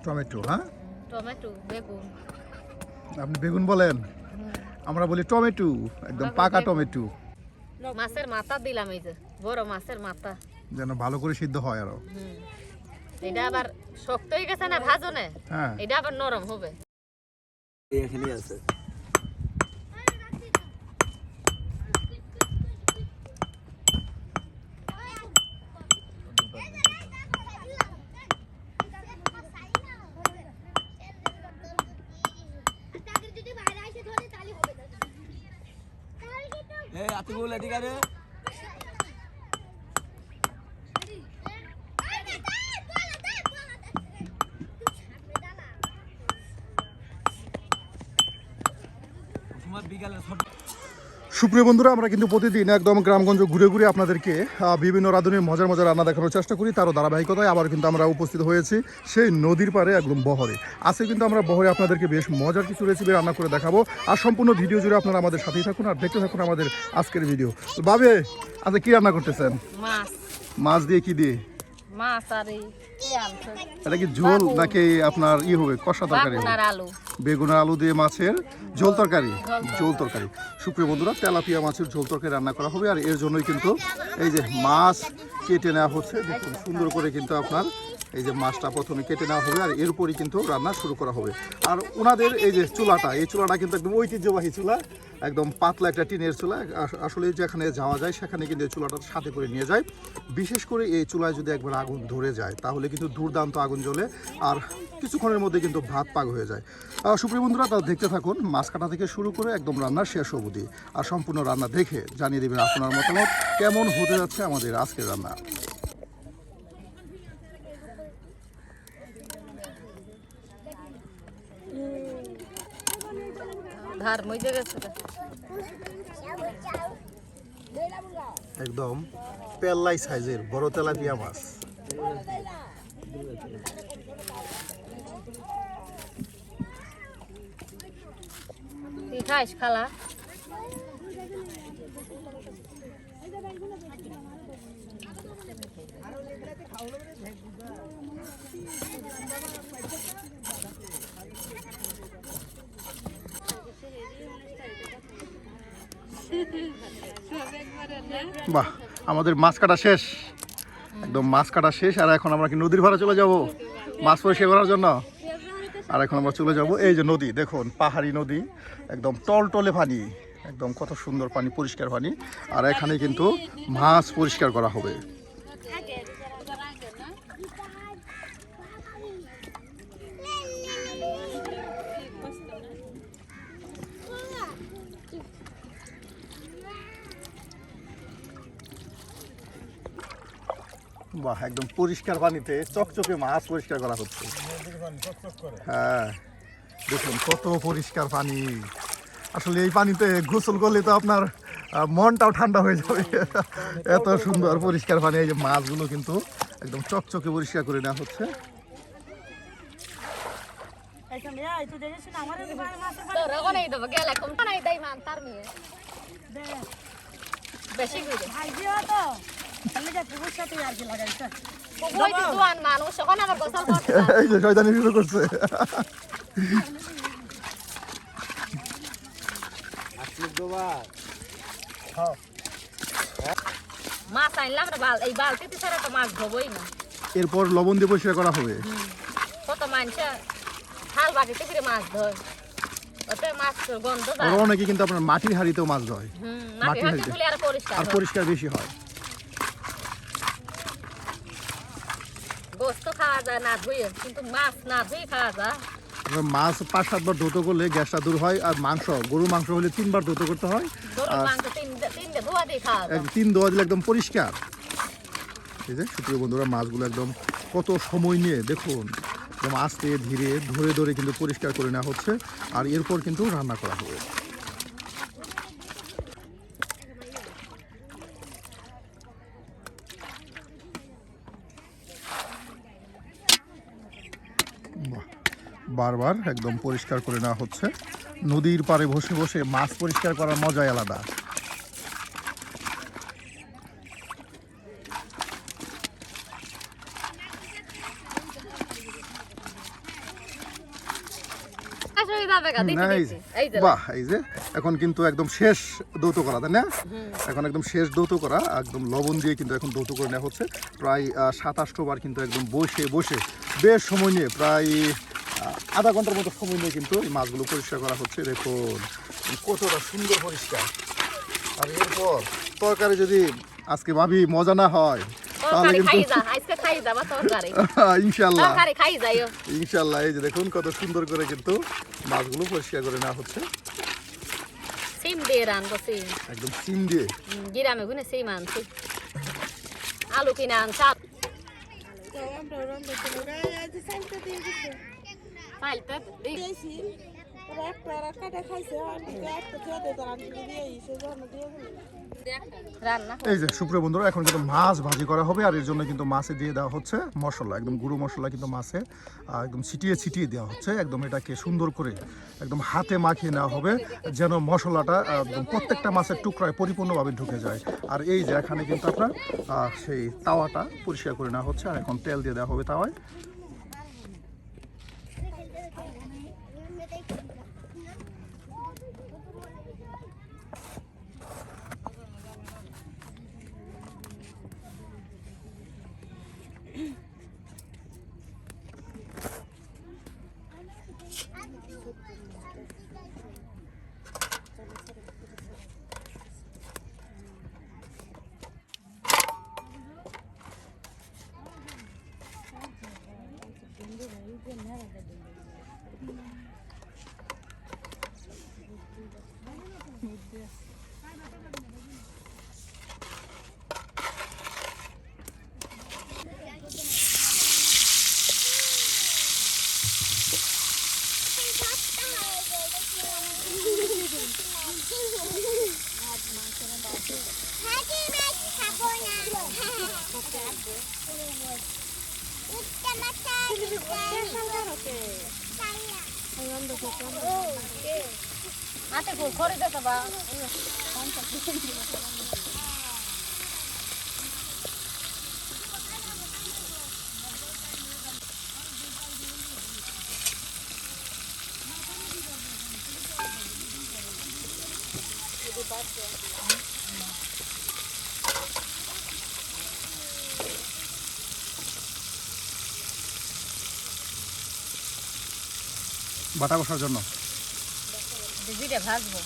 Tomato, হ্যাঁ tomato বেগুন। আপনি বেগুন বলেন, আমরা বলি টমেটো, একদম পাকা টমেটো। মাছের মাথা দিলাম, এই যে বড় মাছের মাথা, যেন ভালো করে সিদ্ধ হয় আরো। এটা আবার শক্ত হয়ে গেছে না ভাজনে, হ্যাঁ এটা আবার নরম হবে। এখানেই আছে। আতিকুল এদিকে রে। সুপ্রিয় বন্ধুরা, আমরা কিন্তু প্রতিদিন একদম গ্রামগঞ্জ ঘুরে ঘুরে আপনাদেরকে বিভিন্ন রাঁধুনির মজার মজার রান্না দেখানোর চেষ্টা করি। তারও ধারাবাহিকতায় আবার কিন্তু আমরা উপস্থিত হয়েছি সেই নদীর পাড়ে, একদম বহরে। আজকে কিন্তু আমরা বহরে আপনাদেরকে বেশ মজার কিছু রেসিপি রান্না করে দেখাবো। আর সম্পূর্ণ ভিডিও জুড়ে আপনারা আমাদের সাথেই থাকুন আর দেখতে থাকুন আমাদের আজকের ভিডিও। বাবে আজকে কি রান্না করতেছেন? মাছ। মাছ দিয়ে কি দিয়ে? মাছ আর এটা কি ঝোল নাকি আপনার হবে কষা তরকারি? বেগুন আর আলু দিয়ে মাছের ঝোল তরকারি। ঝোল তরকারি। সুপ্রিয় বন্ধুরা, তেলাপিয়া মাছের ঝোল তরকারি রান্না করা হবে। আর এর জন্যই কিন্তু এই যে মাছ কেটে নেওয়া হচ্ছে, দেখুন সুন্দর করে কিন্তু আপনার এই যে মাছটা প্রথমে কেটে নেওয়া হবে আর এরপরই কিন্তু রান্না শুরু করা হবে। আর ওনাদের এই যে চুলাটা, এই চুলাটা কিন্তু একদম ঐতিহ্যবাহী চুলা, একদম পাতলা একটা টিনের চুলা। আসলে যেখানে যাওয়া যায় সেখানে কিন্তু এই চুলাটা সাথে করে নিয়ে যায়। বিশেষ করে এই চুলায় যদি একবার আগুন ধরে যায় তাহলে কিন্তু দুর্দান্ত আগুন জ্বলে আর কিছুক্ষণের মধ্যে কিন্তু ভাত পাক হয়ে যায়। সুপ্রিয় বন্ধুরা, তা দেখতে থাকুন মাছ কাটা থেকে শুরু করে একদম রান্নার শেষ অবধি। আর সম্পূর্ণ রান্না দেখে জানিয়ে দেবেন আপনার মতামত কেমন হতে যাচ্ছে আমাদের আজকের রান্না। একদম পেল্লাই সাইজের বড় তেলাপিয়া মাছ। খাইস খালা? বাহ, আমাদের মাছ কাটা শেষ, একদম মাছ কাটা শেষ। আর এখন আমরা কি নদীর ধারে চলে যাব মাছ পরিষ্কার করার জন্য। আর এখন আমরা চলে যাব এই যে নদী, দেখুন পাহাড়ি নদী, একদম টলটলে পানি, একদম কত সুন্দর পানি, পরিষ্কার পানি। আর এখানে কিন্তু মাছ পরিষ্কার করা হবে। বাহ, একদম পরিষ্কার পানিতে চকচকে মাছ পরিষ্কার করা হচ্ছে। হ্যাঁ দেখুন কত পরিষ্কার পানি। আসলে এই পানিতে গোসল করলে তো আপনার মনটাও ঠান্ডা হয়ে যাবে, এত সুন্দর পরিষ্কার পানি। এই যে মাছগুলো কিন্তু একদম চকচকে পরিষ্কার করে নেওয়া হচ্ছে। এই যে শয়তানি শুরু করছে। মাছ আনলাম এই বালতিতে ছাড়া তো মাছ ধোবই না। এরপর লবণ দিয়ে পরিষ্কার করা হবে। কত মানুষ থাল বাটিতে ফিরে মাছ ধোয়, ওতে মাছ গন্ধ যায়। অনেকে কিন্তু আপনার মাটির হাঁড়িতেও মাছ ধোয়, মাটির হাঁড়িতে আর পরিষ্কার বেশি হয়। গোস্ত খাওয়া যায় না ধুয়ে, কিন্তু মাছ না ধুয়ে খাওয়া যায়। মাছ 5-7 বার ধৌত করলে গ্যাসটা দূর হয়। আর মাংস, গরুর মাংস হলে 3 বার ধৌত করতে হয়। আর 3 ধোয়া দিলে একদম পরিষ্কার। এই যে সুপ্রিয় বন্ধুরা, মাছগুলো একদম কত সময় নিয়ে দেখুন একদম আস্তে ধীরে ধরে ধরে কিন্তু পরিষ্কার করে নেওয়া হচ্ছে। আর এরপর কিন্তু রান্না করা হবে। বারবার একদম পরিষ্কার করে নেওয়া হচ্ছে। নদীর পাড়ে বসে বসে মাছ পরিষ্কার করার মজাই আলাদা। শেষ হয়ে যাবে গা দিতে Nice. দিতে। এই যে বাহ এই যে এখন কিন্তু একদম শেষ দৌত করা তাই না এখন একদম শেষ দৌত করা একদম লবণ দিয়ে কিন্তু এখন দৌত করে নেওয়া হচ্ছে প্রায় 27 বার কিন্তু একদম বসে বসে বেশ সময় নিয়ে প্রায় আধা ঘন্টার মতো সময় নিয়ে কিন্তু এই মাছগুলো পরিষ্কার করা হচ্ছে দেখুন কতটা সুন্দর পরিষ্কার আর এরপর তরকারি যদি আজকে ভাবি মজা না হয় তাহলে তরকারি খাই কিন্তু যা আজকে খাই যাবা তরকারি ইনশাল্লাহ তরকারি খাই যাইও ইনশাল্লাহ এই যে দেখুন কত সুন্দর করে কিন্তু মাছগুলো পরিষ্কার করে নেওয়া হচ্ছে সিম দিয়ে রানবো সিম একদম সিম দিয়ে গ্রামে গুনে সিম আনছি আলু কিনে আনছি ফাইলতে দিই রান্না এই যে সুপ্রিয় বন্ধুরা এখন কিন্তু মাছ ভাজি করা হবে আর এর জন্য কিন্তু মাছে দিয়ে দেওয়া হচ্ছে মশলা একদম গুঁড়ো মশলা কিন্তু মাছে একদম ছিটিয়ে ছিটিয়ে দেওয়া হচ্ছে একদম এটাকে সুন্দর করে একদম হাতে মাখিয়ে নেওয়া হবে যেন মশলাটা একদম প্রত্যেকটা মাছের টুকরায় পরিপূর্ণভাবে ঢুকে যায় আর এই যে এখানে কিন্তু আপনার সেই তাওয়াটা পরিষ্কার করে নেওয়া হচ্ছে আর এখন তেল দিয়ে দেওয়া হবে তাওয়ায় আতে গোল করে দে বাবা বাটা কষার জন্য জিরে ভাজবো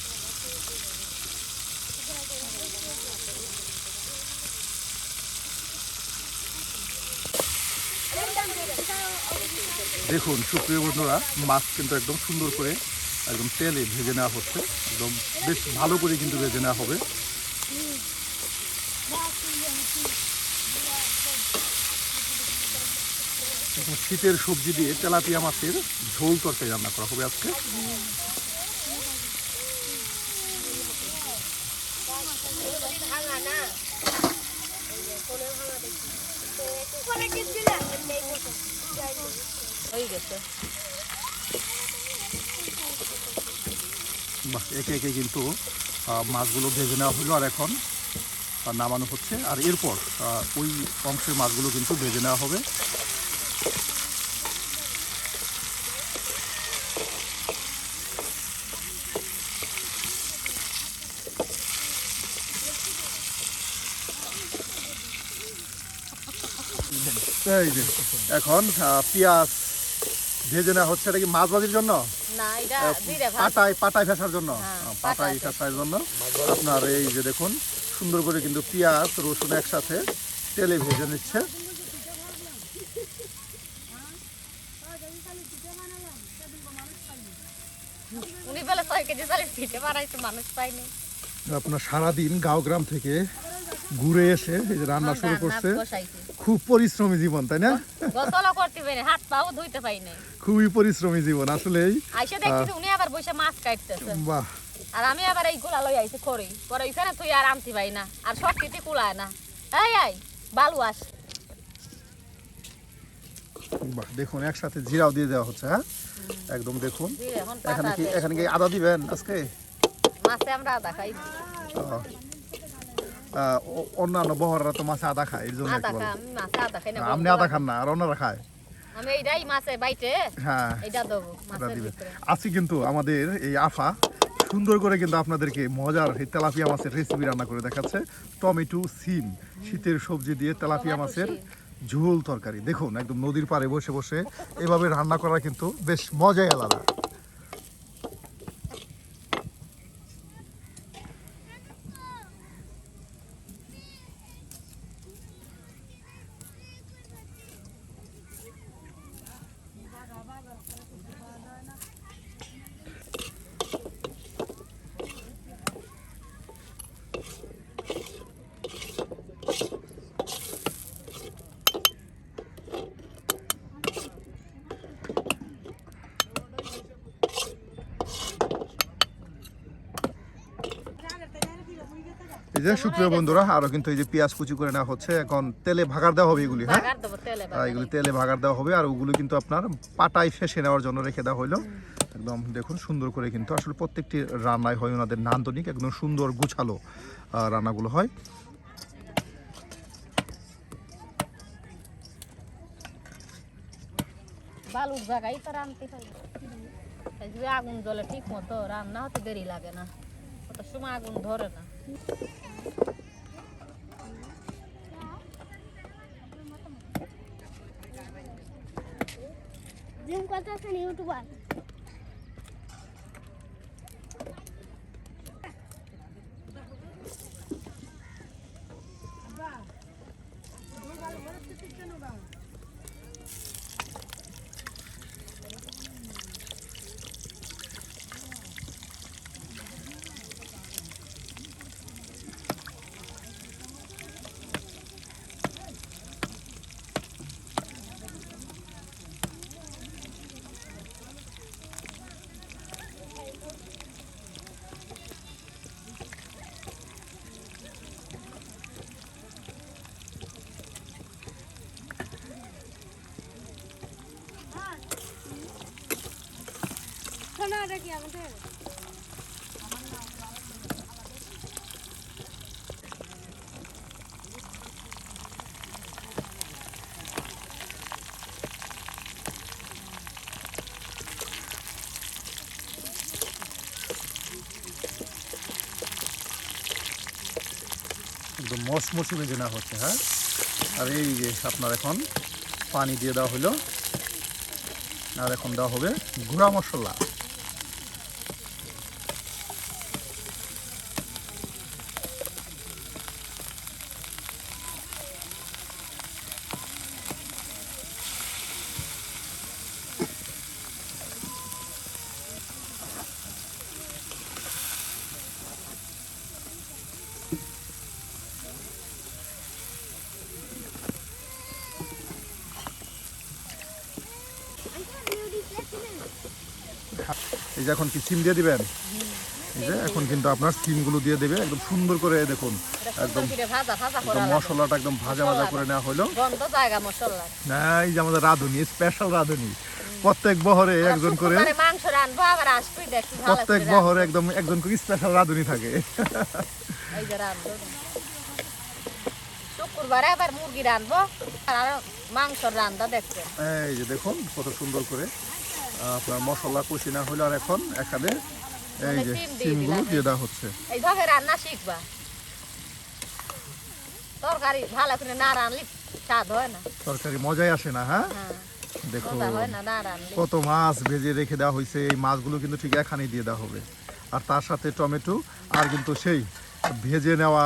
দেখুন সুপ্রিয় বন্ধুরা মাছ কিন্তু একদম সুন্দর করে একদম তেলে ভেজে নেওয়া হচ্ছে একদম বেশ ভালো করে কিন্তু ভেজে নেওয়া হবে শীতের সবজি দিয়ে তেলাপিয়া মাছের ঝোল তরকারি রান্না করা হবে আজকে হয়ে গেছে বাহ একে একে কিন্তু মাছগুলো ভেজে নেওয়া হলো আর এখন নামানো হচ্ছে আর এরপর ওই অংশের মাছগুলো কিন্তু ভেজে নেওয়া হবে এই যে এখন পেঁয়াজ ভেজে নেওয়া হচ্ছে এটা কি মাছ ভাজির জন্য না এটা জিরে ভাজ পাটায় ফেসার জন্য হ্যাঁ, পাটায় ফেসার জন্য আপনার এই যে দেখুন সুন্দর করে কিন্তু পেঁয়াজ রসুন একসাথে তেলে ভেজে নিচ্ছে উনি বলে 6 কেজি চালের পিঠে বানাইছে মানুষ পাইনি আপনার সারাদিন গাঁও গ্রাম থেকে ঘুরে এসে এই যে রান্না শুরু করছে বসাইছে খুব পরিশ্রমী জীবন তাই না গোসলও করতে পারি হাত পাও ধুইতে পাই নাই খুবই পরিশ্রমী জীবন আসলেই আইসা দেখছি উনি আবার বসে মাছ কাটতেছে বাহ আর আমি আবার এই গোলা লই আইছি খড়ি পরে ওইখানে তুই আর আনতে পাই না আর সব কেটে কুলায় না এই আই বালু আস বাহ দেখুন একসাথে জিরাও দিয়ে দেওয়া হচ্ছে হ্যাঁ একদম দেখুন জিরে এখন এখানে পাতা কি দে। এখানে কি আদা দিবেন আজকে মাছে আমরা আদা খাই অন্যান্য বহররা তো মাছে আদা খায় এর জন্য আদা একটু খা বলে। আমি মাছে আদা খাই না আপনি আদা খান না আর অন্যরা খায় আমি এইটাই মাছে বাইটে হ্যাঁ এইটা দেবো ওটা মাছের দিবে। ভিতরে আজকে কিন্তু আমাদের এই আফা সুন্দর করে কিন্তু আপনাদেরকে মজার এই তেলাপিয়া মাছের রেসিপি রান্না করে দেখাচ্ছে। টমেটো সিম শীতের সবজি দিয়ে তেলাপিয়া টমেটো মাছের সিম। ঝোল তরকারি। দেখুন একদম নদীর পাড়ে বসে বসে এভাবে রান্না করা কিন্তু বেশ মজাই আলাদা। এই যে সুপ্রিয় বন্ধুরা আরো কিন্তু এই যে পেঁয়াজ কুচি করে নেওয়া হচ্ছে, এখন তেলে ভাগার দেওয়া হবে এগুলি। হ্যাঁ বাগার দেবো তেলে এগুলি তেলে ভাগার দেওয়া হবে আর ওগুলো কিন্তু আপনার পাটায় ফেসে নেওয়ার জন্য রেখে দেওয়া হলো। একদম দেখুন সুন্দর করে কিন্তু আসলে প্রত্যেকটি রান্নায় হয় ওনাদের নান্দনিক একদম সুন্দর গুছালো রান্নাগুলো হয়। বালুর জায়গায় তো রান্নতে পারি এই যে আগুন জ্বলে ঠিক মতো রান্না হতে দেরি লাগে না, অত সময় আগুন ধরে না। জিম করতেছেন ইউটিউবার। শোনাটা কি আমাদের একদম মশমশি ভেজে নেওয়া হচ্ছে। হ্যাঁ আর এই যে আপনার এখন পানি দিয়ে দেওয়া হলো আর এখন দেওয়া হবে গুঁড়া মশলা। এই যে এখন কি সিম দিয়ে দিবেন? এই যে এখন কিন্তু আপনার সিমগুলো দিয়ে দেবে একদম সুন্দর করে। দেখুন একদম ভাজা ভাজা করা একদম মশলাটা একদম ভাজা ভাজা করে নেওয়া হলো। গন্ধ জায়গা মশলা না এই যে আমাদের রাঁধুনি, স্পেশাল রাঁধুনি, প্রত্যেক বহরে একজন করে, মাংস রানবো আবার আসবি দেখি প্রত্যেক বহরে একদম একজন করে স্পেশাল রাঁধুনি থাকে। এই যে রানবো শুক্রবারে আবার মুরগি রানবো আর মাংসর রান্দা দেখছেন। এই যে দেখুন কত সুন্দর করে আপনার মশলা কষি না হলো আর এখন এখানে এই যে সিমগুলো দিয়ে দেওয়া হচ্ছে। এইভাবে রান্না শিখবা, তরকারি ভালো করে না রানলে স্বাদ হয় না, তরকারি মজাই আসে না। হ্যাঁ হ্যাঁ দেখুন মজা হয় না না রানলে। কত মাছ ভেজে রেখে দেওয়া হয়েছে, এই মাছগুলো কিন্তু ঠিক এখানে দিয়ে দেওয়া হবে আর তার সাথে টমেটো আর কিন্তু সেই ভেজে নেওয়া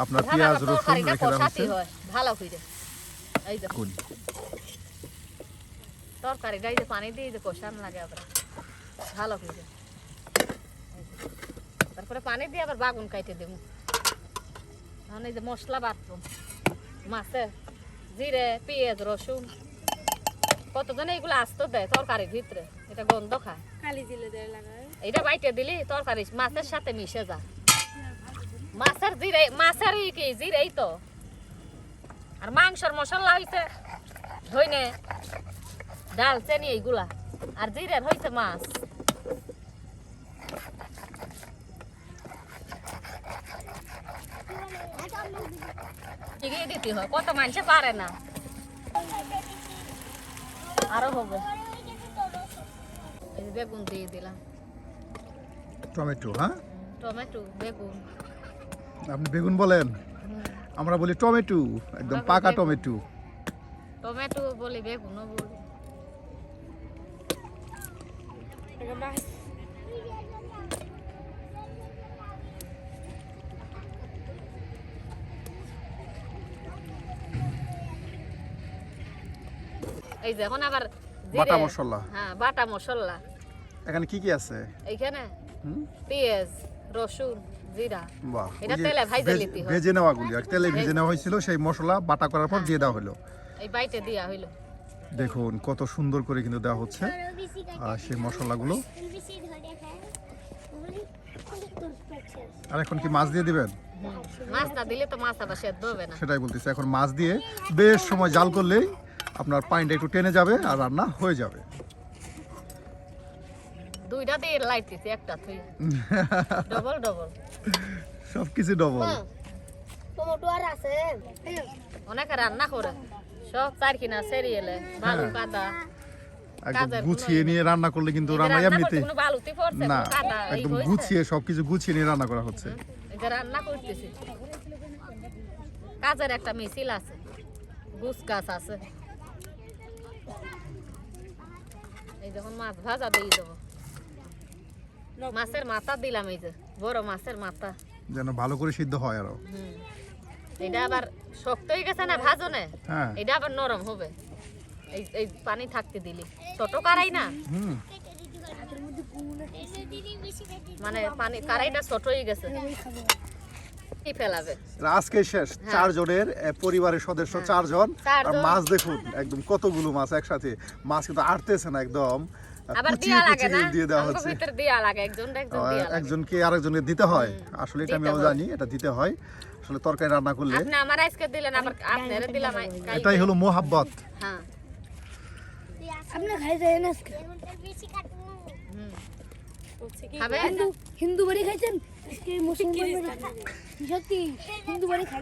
আপনার পেঁয়াজ রসুন রেখে দেওয়া হচ্ছে। ভালো করে এই যে দেখুন তরকারিটা এই যে পানি দিয়ে যে কষান লাগে আবার ভালো করে, তারপরে পানি দিয়ে আবার বাগুন কাইটে দেবো। এখন এই যে মশলা বাটবো, মাছে জিরে পেঁয়াজ রসুন, কতজনে এগুলো আস্ত দেয় তরকারির ভিতরে, এটা গন্ধ খায়। কালি দিলে দেয় লাগায় এটা বাইটে দিলি তরকারি মাছের সাথে মিশে যা। মাছের জিরে মাছের কি জিরেই তো, আর মাংসর মশলা হইছে ধইনে ডালচিনি এইগুলা, আর জিরের হইছে মাছ। ঠিকই দিতে হয়, কত মানুষে পারে না। আরো হবে। এই যে বেগুন দিয়ে দিলাম, টমেটো, হ্যাঁ টমেটো বেগুন। আপনি বেগুন বলেন, আমরা বলি টমেটো, একদম আমরা পাকা বেগুন। টমেটো। টমেটো বলি, বেগুনও বলি। এই যে এখন আবার জিরে, বাটা মশলা। হ্যাঁ বাটা মশলা। এখানে কি কি আছে? এইখানে হুম? পেঁয়াজ, রসুন, জিরা। বাহ, এটা ওই যে তেলে ভাইজা নিতে হয়। ভেজে নেওয়াগুলি, আর তেলে ভেজে নেওয়া হয়েছিল, সেই মশলা বাটা করার পর দিয়ে দেওয়া হলো। এই বাইটে দেওয়া হইলো। দেখুন কত সুন্দর করে কিন্তু দেওয়া হচ্ছে আর সেই মশলাগুলো। আর এখন কি মাছ দিয়ে দিবেন? মাছ না দিলে তো মাছ আবার সেদ্ধ হবে না। সেটাই বলতেছি, এখন মাছ দিয়ে বেশ সময় জাল করলেই আপনার পানিটা একটু টেনে যাবে আর রান্না হয়ে যাবে। দুইটা দিয়ে লাইতেছি, একটা তুই ডবল ডবল। সবকিছু ডবল। টমেটো আর আছে অনেকে রান্না করে সব চার কিনা সেরিয়েলে বালু কাদা। একদম কাজের গুছিয়ে কোনো নিয়ে রান্না করলে কিন্তু এই যে রান্না রান্না এমনিতে করতে কোনো বালুতে পড়ছে, না, কোনো কাদা এই একদম হইছে। গুছিয়ে সবকিছু গুছিয়ে নিয়ে রান্না করা হচ্ছে। এই যে রান্না করতেছি, কাজের একটা মিছিল আছে, গুছ গাছ আছে। এই যখন মাছ ভাজা দিয়ে দেবো, মাছের মাথা দিলাম, এই যে বড় মাছের মাথা। যেন ভালো করে সিদ্ধ হয় আরো। হুম। এটা আবার শক্ত হয়ে গেছে না ভাজনে, হ্যাঁ। এটা আবার নরম হবে এই এই পানি থাকতে দিলি। ছোট কারাই না, হুম। মানে পানি কারাইটা ছোট হয়ে গেছে, কি ফেলাবে। আজকে শেষ 4 জনের পরিবারের সদস্য 4 জন। আর 4 জন। মাছ দেখুন একদম কতগুলো মাছ একসাথে। মাছ কিন্তু আটতেছে না, একদম আবার কুচিয়ে দিয়া লাগে না, কুচিয়ে দিয়ে দেওয়া আমাকে হচ্ছে। ভিতর দিয়া লাগে, একজন একজন দিয়া লাগে। একজনকে আরেকজনকে দিতে হয়, আসলে এটা দিতে আমিও হয়। জানি, এটা দিতে হয়। আসলে তরকারি রান্না করলে আপনি আমার আজকে দিলেন, আবার আপনারে দিলাম কালকে। এটাই হলো মোহাব্বত। হ্যাঁ। আপনি খাই যায় না আজকে হুম। খাবে? হিন্দু বাড়ি খাইছেন আজকে মুসলমান বাড়ি সত্যি হিন্দু বাড়ি খাই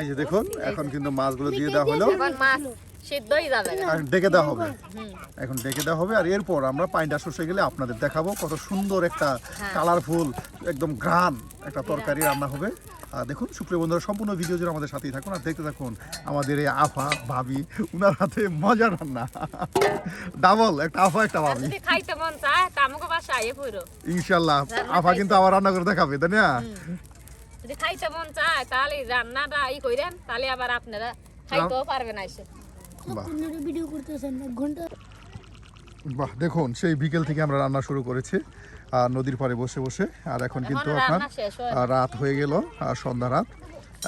এই যে দেখুন এখন কিন্তু মাছগুলো দিয়ে দেওয়া হলো, এখন মাছ সিদ্ধই যাবে না। আর ডেকে দেওয়া হবে। হুম। এখন ডেকে দেওয়া হবে, আর এরপর আমরা পানিটা শুষে গেলে আপনাদের দেখাবো কত সুন্দর একটা কালারফুল একদম গ্রান একটা তরকারি রান্না হবে। আর দেখুন সুপ্রিয় বন্ধুরা, সম্পূর্ণ ভিডিও জুড়ে আমাদের সাথেই থাকুন আর দেখতে থাকুন আমাদের এই আফা ভাবি, উনার হাতে মজার রান্না। ডাবল, একটা আফা একটা আর ভাবি। যদি খাইতে মন চায় তা আমাকে বাসায় আইয়ে পড়ো। ইনশাল্লাহ আফা কিন্তু আবার রান্না করে দেখাবে, তাই না? যদি খাইতে মন চায় তাহলে রান্নাটা কইরেন, তাহলে আবার আপনারা খাইতেও পারবেন এসে। বাহ ভিডিও করতেছেন 1 ঘন্টা বাহ, দেখুন সেই বিকেল থেকে আমরা রান্না শুরু করেছি আর নদীর পাড়ে বসে বসে। আর এখন কিন্তু এখনো আপনার রান্না শেষ হয় রাত হয়ে গেল, আর সন্ধ্যা রাত,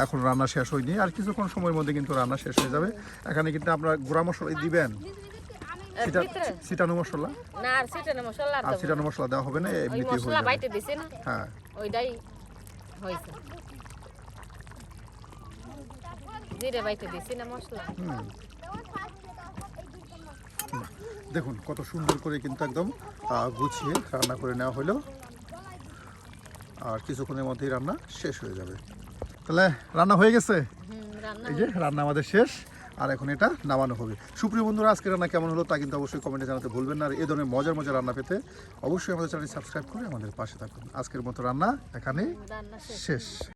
এখন রান্না শেষ হয়নি। আর কিছুক্ষণ সময়ের মধ্যে কিন্তু রান্না শেষ হয়ে যাবে। এখানে কিন্তু আপনার গুঁড়া মশলা দিবেন, এর ভিতরে ছিটানো মশলা, না আর সিটানো মশলা আর দেবো ছিটানো মশলা দেওয়া হবে না, ওই এমনিতেই হয়ে মশলা যাবে। বাইটে দিছে না, হ্যাঁ, ওইটাই হয়েছে। জিরে বাইটে দিছি না মশলা। দেখুন কত সুন্দর করে কিন্তু একদম গুছিয়ে রান্না করে নেওয়া হলো, আর কিছুক্ষণের মধ্যেই রান্না শেষ হয়ে যাবে। তাহলে রান্না হয়ে গেছে, রান্না এই যে রান্না আমাদের শেষ, আর এখন এটা নামানো হবে। সুপ্রিয় বন্ধুরা, আজকে রান্না কেমন হলো তা কিন্তু অবশ্যই কমেন্টে জানাতে ভুলবেন না। আর এই ধরনের মজার মজার রান্না পেতে অবশ্যই আমাদের চ্যানেল সাবস্ক্রাইব করে আমাদের পাশে থাকুন। আজকের মতো রান্না এখানে রান্না শেষ। শেষ।